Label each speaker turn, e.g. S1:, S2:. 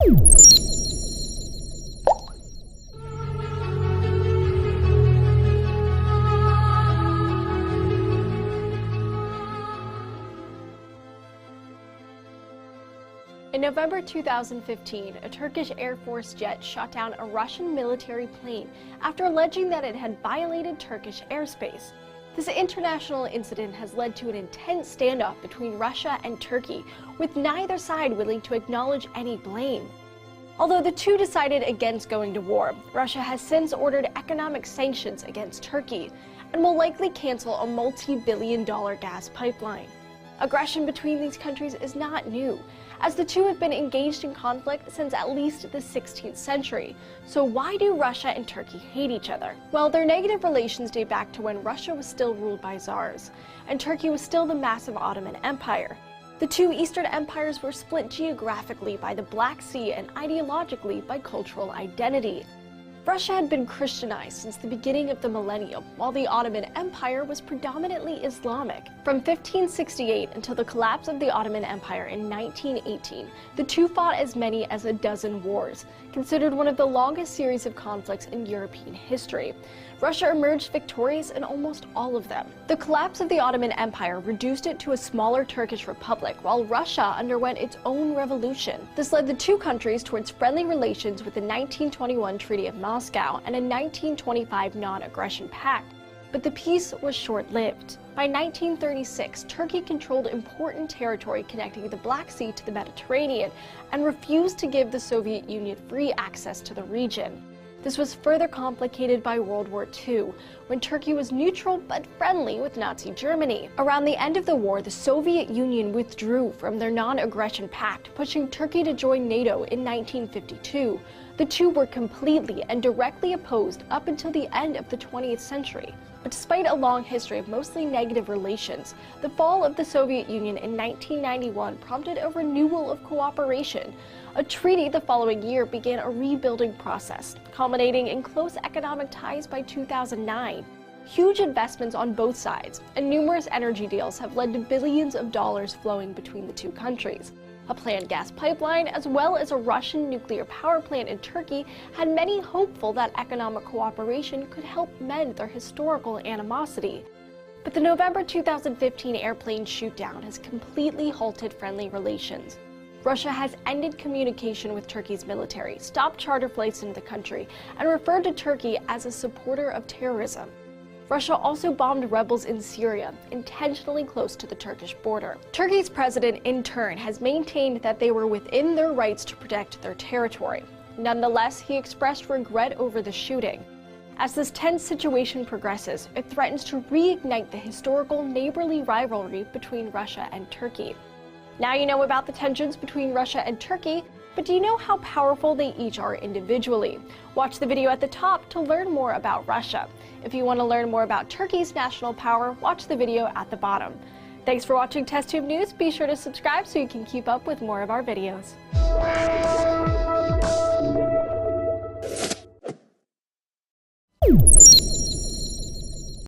S1: In November 2015, a Turkish Air Force jet shot down a Russian military plane after alleging that it had violated Turkish airspace. This international incident has led to an intense standoff between Russia and Turkey, with neither side willing to acknowledge any blame. Although the two decided against going to war, Russia has since ordered economic sanctions against Turkey and will likely cancel a multi-billion-dollar gas pipeline. Aggression between these countries is not new, as the two have been engaged in conflict since at least the 16th century. So why do Russia and Turkey hate each other? Well, their negative relations date back to when Russia was still ruled by czars, and Turkey was still the massive Ottoman Empire. The two Eastern empires were split geographically by the Black Sea and ideologically by cultural identity. Russia had been Christianized since the beginning of the millennium, while the Ottoman Empire was predominantly Islamic. From 1568 until the collapse of the Ottoman Empire in 1918, the two fought as many as a dozen wars, considered one of the longest series of conflicts in European history. Russia emerged victorious in almost all of them. The collapse of the Ottoman Empire reduced it to a smaller Turkish republic, while Russia underwent its own revolution. This led the two countries towards friendly relations with the 1921 Treaty of Moscow and a 1925 non-aggression pact. But the peace was short-lived. By 1936, Turkey controlled important territory connecting the Black Sea to the Mediterranean and refused to give the Soviet Union free access to the region. This was further complicated by World War II, when Turkey was neutral but friendly with Nazi Germany. Around the end of the war, the Soviet Union withdrew from their non-aggression pact, pushing Turkey to join NATO in 1952. The two were completely and directly opposed up until the end of the 20th century. But despite a long history of mostly negative relations, the fall of the Soviet Union in 1991 prompted a renewal of cooperation. A treaty the following year began a rebuilding process, culminating in close economic ties by 2009. Huge investments on both sides and numerous energy deals have led to billions of dollars flowing between the two countries. A planned gas pipeline, as well as a Russian nuclear power plant in Turkey, had many hopeful that economic cooperation could help mend their historical animosity. But the November 2015 airplane shoot-down has completely halted friendly relations. Russia has ended communication with Turkey's military, stopped charter flights into the country, and referred to Turkey as a supporter of terrorism. Russia also bombed rebels in Syria, intentionally close to the Turkish border. Turkey's president, in turn, has maintained that they were within their rights to protect their territory. Nonetheless, he expressed regret over the shooting. As this tense situation progresses, it threatens to reignite the historical neighborly rivalry between Russia and Turkey. Now you know about the tensions between Russia and Turkey, but do you know how powerful they each are individually? Watch the video at the top to learn more about Russia. If you want to learn more about Turkey's national power, watch the video at the bottom. Thanks for watching TestTube News. Be sure to subscribe so you can keep up with more of our videos.